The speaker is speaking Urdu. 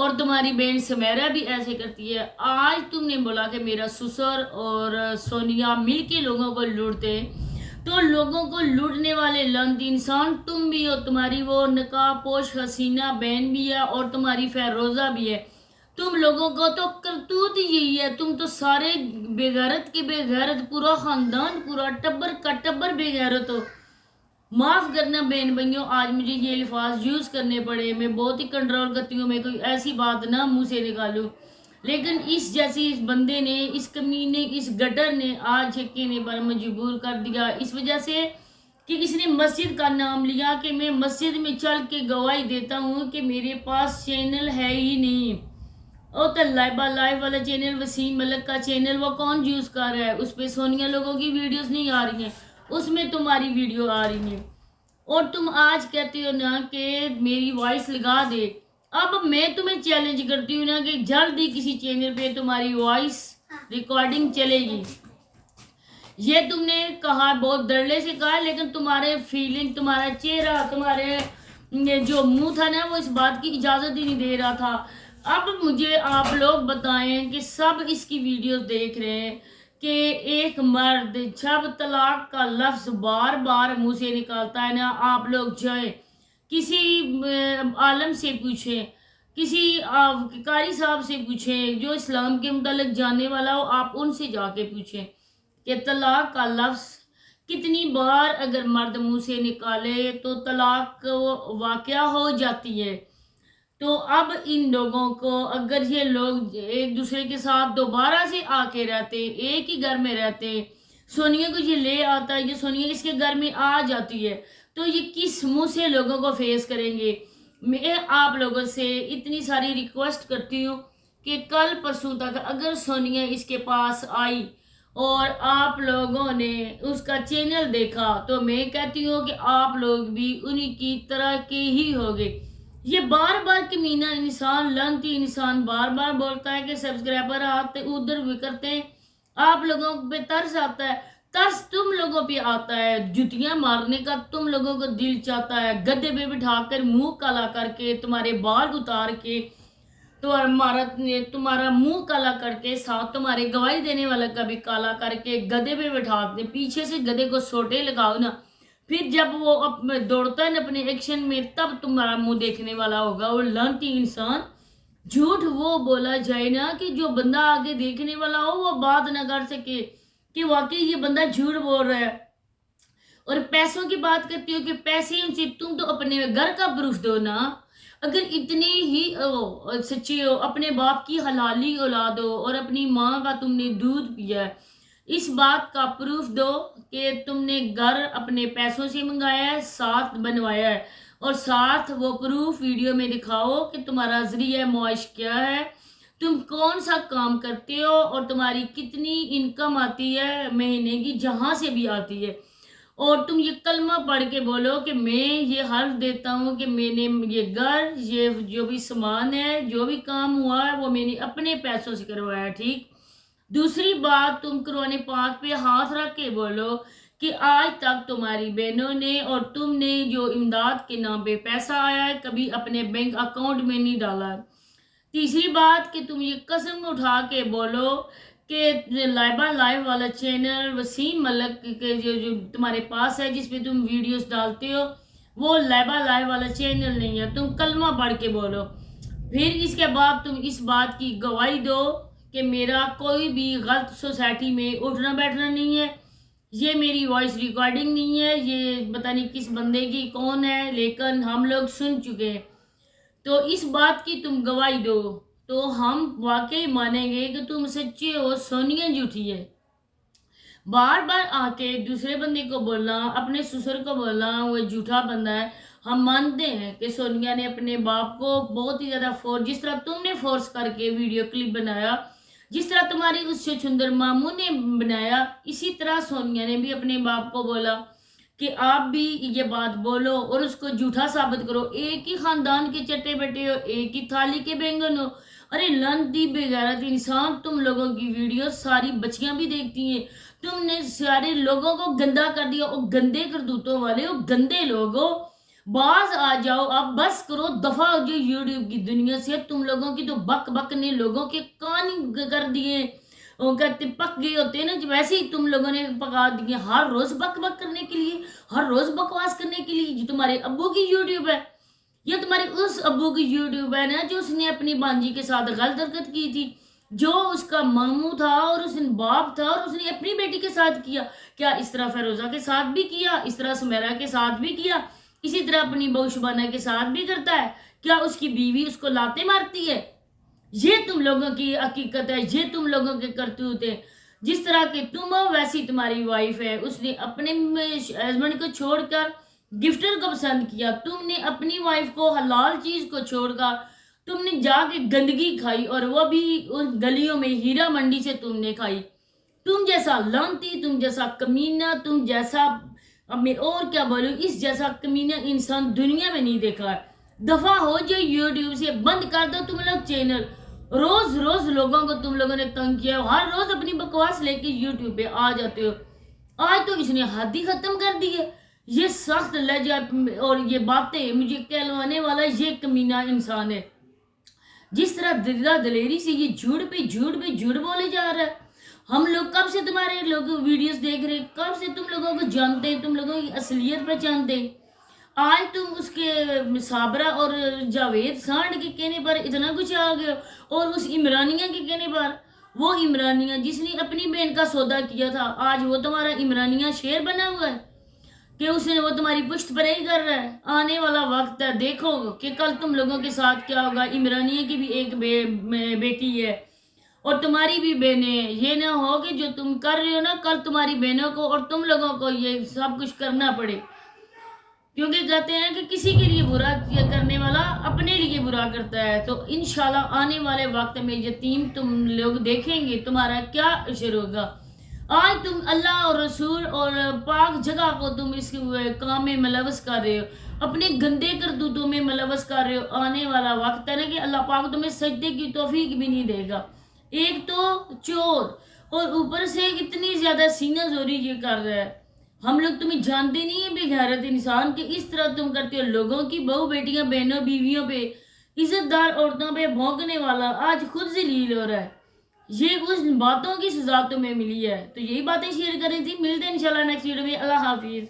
اور تمہاری بہن سمیرا بھی ایسے کرتی ہے. آج تم نے بولا کہ میرا سسر اور سونیا مل کے لوگوں کو لوٹتے ہیں، تو لوگوں کو لوٹنے والے لعنتی انسان تم بھی ہو، تمہاری وہ نقاب پوش حسینہ بہن بھی ہے اور تمہاری فیروزہ بھی ہے. تم لوگوں کو تو کرتوت یہی ہے، تم تو سارے بے غیرت کے بے غیرت، پورا خاندان، پورا ٹبر کا ٹبر بے غیرت ہو. معاف کرنا بہن بھائیوں، آج مجھے یہ الفاظ یوز کرنے پڑے، میں بہت ہی کنٹرول کرتی ہوں، میں کوئی ایسی بات نہ منہ سے نکالوں، لیکن اس جیسی اس بندے نے، اس کمینے، اس گٹر نے آج کہنے پر مجبور کر دیا، اس وجہ سے کہ اس نے مسجد کا نام لیا کہ میں مسجد میں چل کے گواہی دیتا ہوں کہ میرے پاس چینل ہے ہی نہیں. او تو لائبہ لائف والا چینل، وسیم ملک کا چینل، وہ کون یوز کر رہا ہے؟ اس پہ سونیا لوگوں کی ویڈیوز نہیں آ رہی ہیں، اس میں تمہاری ویڈیو آ رہی ہے، اور تم آج کہتے ہو نا کہ میری وائس لگا دے. اب میں تمہیں چیلنج کرتی ہوں نا کہ جلدی کسی چینل پہ تمہاری وائس ریکارڈنگ چلے گی. یہ تم نے کہا، بہت دڑلے سے کہا، لیکن تمہارے فیلنگ، تمہارا چہرہ، تمہارے جو منہ تھا نا، وہ اس بات کی اجازت ہی نہیں دے رہا تھا. اب مجھے آپ لوگ بتائیں کہ سب اس کی ویڈیوز دیکھ رہے ہیں کہ ایک مرد جب طلاق کا لفظ بار بار منہ سے نکالتا ہے نا، آپ لوگ جائیں کسی عالم سے پوچھیں، کسی قاری صاحب سے پوچھیں جو اسلام کے متعلق جاننے والا ہو، آپ ان سے جا کے پوچھیں کہ طلاق کا لفظ کتنی بار اگر مرد منہ سے نکالے تو طلاق واقعہ ہو جاتی ہے. تو اب ان لوگوں کو، اگر یہ لوگ ایک دوسرے کے ساتھ دوبارہ سے آ کے رہتے، ایک ہی گھر میں رہتے، سونیا کو یہ لے آتا ہے، یہ سونیا اس کے گھر میں آ جاتی ہے، تو یہ کس منہ سے لوگوں کو فیس کریں گے؟ میں آپ لوگوں سے اتنی ساری ریکویسٹ کرتی ہوں کہ کل پرسوں تک اگر سونیا اس کے پاس آئی اور آپ لوگوں نے اس کا چینل دیکھا، تو میں کہتی ہوں کہ آپ لوگ بھی انہی کی طرح کے ہی ہوگے. یہ بار بار کمینہ انسان، لعنتی انسان بار بار بولتا ہے کہ سبسکرائبر آتے ادھر بھی کرتے ہیں، آپ لوگوں پہ ترس آتا ہے. ترس تم لوگوں پہ آتا ہے، جتیاں مارنے کا تم لوگوں کو دل چاہتا ہے، گدے پہ بٹھا کر منہ کالا کر کے، تمہارے بال اتار کے، تمہارا منہ کالا کر کے، ساتھ تمہارے گواہی دینے والا کا بھی کالا کر کے گدے پہ بٹھا دے، پیچھے سے گدے کو سوٹے لگاؤ نا، پھر جب وہ دوڑتا ہے نا اپنے ایکشن میں، تب تمہارا منہ دیکھنے والا ہوگا. اور لعنتی انسان، جھوٹ وہ بولا جائے نا کہ جو بندہ آگے دیکھنے والا ہو وہ بات نہ کر سکے کہ واقعی یہ بندہ جھوٹ بول رہا ہے. اور پیسوں کی بات کرتی ہو کہ پیسے ان سے، تم تو اپنے گھر کا پروف دو نا. اگر اتنی ہی سچے ہو، اپنے باپ کی حلالی اولاد ہو اور اپنی ماں کا تم نے دودھ پیا ہے، اس بات کا پروف دو کہ تم نے گھر اپنے پیسوں سے منگایا ہے، ساتھ بنوایا ہے، اور ساتھ وہ پروف ویڈیو میں دکھاؤ کہ تمہارا ذریعہ معاش کیا ہے، تم کون سا کام کرتے ہو، اور تمہاری کتنی انکم آتی ہے مہینے کی، جہاں سے بھی آتی ہے. اور تم یہ کلمہ پڑھ کے بولو کہ میں یہ حلف دیتا ہوں کہ میں نے یہ گھر، یہ جو بھی سامان ہے، جو بھی کام ہوا ہے، وہ میں نے اپنے پیسوں سے کروایا ہے. ٹھیک. دوسری بات، تم قرآن پاک پہ ہاتھ رکھ کے بولو کہ آج تک تمہاری بہنوں نے اور تم نے جو امداد کے نام پہ پیسہ آیا ہے، کبھی اپنے بینک اکاؤنٹ میں نہیں ڈالا. تیسری بات کہ تم یہ قسم اٹھا کے بولو کہ لائبہ لائف والا چینل، وسیم ملک کے جو تمہارے پاس ہے جس پہ تم ویڈیوز ڈالتے ہو، وہ لائبہ لائف والا چینل نہیں ہے. تم کلمہ پڑھ کے بولو. پھر اس کے بعد تم اس بات کی گواہی دو کہ میرا کوئی بھی غلط سوسائٹی میں اٹھنا بیٹھنا نہیں ہے، یہ میری وائس ریکارڈنگ نہیں ہے، یہ پتہ نہیں کس بندے کی کون ہے، لیکن ہم لوگ سن چکے ہیں. تو اس بات کی تم گواہی دو تو ہم واقعی مانیں گے کہ تم سچے ہو. سونیا جھوٹی ہے. بار بار آ کے دوسرے بندے کو بولنا، اپنے سسر کو بولنا وہ جھوٹا بندہ ہے. ہم مانتے ہیں کہ سونیا نے اپنے باپ کو بہت ہی زیادہ جس طرح تم نے فورس کر کے ویڈیو کلپ بنایا، جس طرح تمہاری اس سے چھندر ماموں نے بنایا، اسی طرح سونیا نے بھی اپنے باپ کو بولا کہ آپ بھی یہ بات بولو اور اس کو جھوٹا ثابت کرو. ایک ہی خاندان کے چٹے بٹے ہو، ایک ہی تھالی کے بینگن ہو. ارے لعنتی بے غیرت انسان، تم لوگوں کی ویڈیو ساری بچیاں بھی دیکھتی ہیں، تم نے سارے لوگوں کو گندا کر دیا. اور گندے کرتوتوں والے ہو، گندے لوگ ہو. باز آ جاؤ، اب بس کرو، دفعہ ہو جو یوٹیوب کی دنیا سے. تم لوگوں کی تو بک بک نے لوگوں کے کان کر دیے. وہ کہتے پک گئے ہوتے ہیں نا، ویسے ہی تم لوگوں نے پکا دیے ہر روز بک بک کرنے کے لیے، ہر روز بکواس کرنے کے لیے. جو تمہارے ابو کی یوٹیوب ہے، یہ تمہارے اس ابو کی یوٹیوب ہے نا جو اس نے اپنی بانجی کے ساتھ غلط حرکت کی تھی، جو اس کا ماموں تھا اور اس نے باپ تھا، اور اس نے اپنی بیٹی کے ساتھ کیا. کیا اس طرح فیروزہ کے ساتھ بھی کیا؟ اس طرح سمیرہ کے ساتھ بھی کیا؟ اسی طرح اپنی بہو شبانہ کے ساتھ بھی کرتا ہے؟ کیا اس کی بیوی اس کو لاتے مارتی ہے؟ یہ تم لوگوں کی حقیقت ہے، یہ تم لوگوں کے کرتوت ہے. جس طرح کہ تم ہو ویسی تمہاری وائف ہے. اس نے اپنے ہسبینڈ کو چھوڑ کر گفٹر کو پسند کیا. تم نے اپنی وائف کو حلال چیز کو چھوڑ کر تم نے جا کے گندگی کھائی، اور وہ بھی ان گلیوں میں ہیرا منڈی سے تم نے کھائی. تم جیسا لانتی، تم جیسا کمینہ، تم جیسا، اب میں اور کیا بولوں، اس جیسا کمینہ انسان دنیا میں نہیں دیکھا ہے. دفعہ ہو جو یوٹیوب سے بند کر دو تم لوگ چینل. روز روز لوگوں کو تم لوگوں نے تنگ کیا، ہر روز اپنی بکواس لے کے یوٹیوب پہ آ جاتے ہو. آج تو اس نے حد ہی ختم کر دی ہے. یہ سخت لہجہ اور یہ باتیں مجھے کہلوانے والا یہ کمینہ انسان ہے. جس طرح دلہ دلیری سے یہ جھوٹ پہ جھوٹ پہ جھوٹ بولے جا رہا ہے. ہم لوگ کب سے تمہارے لوگ ویڈیوز دیکھ رہے، کب سے تم لوگوں کو جانتے ہیں، تم لوگوں کی اصلیت پہچانتے ہیں. آج تم اس کے صابرہ اور جاوید سانڈ کے کہنے پر اتنا کچھ آ گئے، اور اس عمرانیہ کے کہنے پر، وہ عمرانیہ جس نے اپنی بہن کا سودا کیا تھا، آج وہ تمہارا عمرانیہ شیر بنا ہوا ہے کہ اس نے وہ تمہاری پشت پر ہی کر رہا ہے. آنے والا وقت ہے، دیکھو کہ کل تم لوگوں کے ساتھ کیا ہوگا. عمرانیہ کی بھی ایک بیٹی ہے اور تمہاری بھی بہنیں. یہ نہ ہو کہ جو تم کر رہے ہو نا، کل تمہاری بہنوں کو اور تم لوگوں کو یہ سب کچھ کرنا پڑے. کیونکہ کہتے ہیں کہ کسی کے لیے برا کرنے والا اپنے لیے برا کرتا ہے. تو انشاءاللہ آنے والے وقت میں یتیم تم لوگ دیکھیں گے تمہارا کیا اشر ہوگا. آج تم اللہ اور رسول اور پاک جگہ کو تم اس کام میں ملوث کر رہے ہو، اپنے گندے کرتوتوں میں ملوث کر رہے ہو. آنے والا وقت ہے نا کہ اللہ پاک تمہیں سجدے کی توفیق بھی نہیں دے گا. ایک تو چور، اور اوپر سے اتنی زیادہ سینہ زوری یہ کر رہا ہے. ہم لوگ تمہیں جانتے نہیں ہیں بے غیرت انسان کہ اس طرح تم کرتے ہو. لوگوں کی بہو بیٹیاں بہنوں بیویوں پہ، عزت دار عورتوں پہ بھونکنے والا آج خود ذلیل ہو رہا ہے. یہ اس باتوں کی سزا تمہیں ملی ہے. تو یہی باتیں شیئر کریں تھی. ملتے ہیں انشاءاللہ نیکسٹ ویڈیو میں. اللہ حافظ.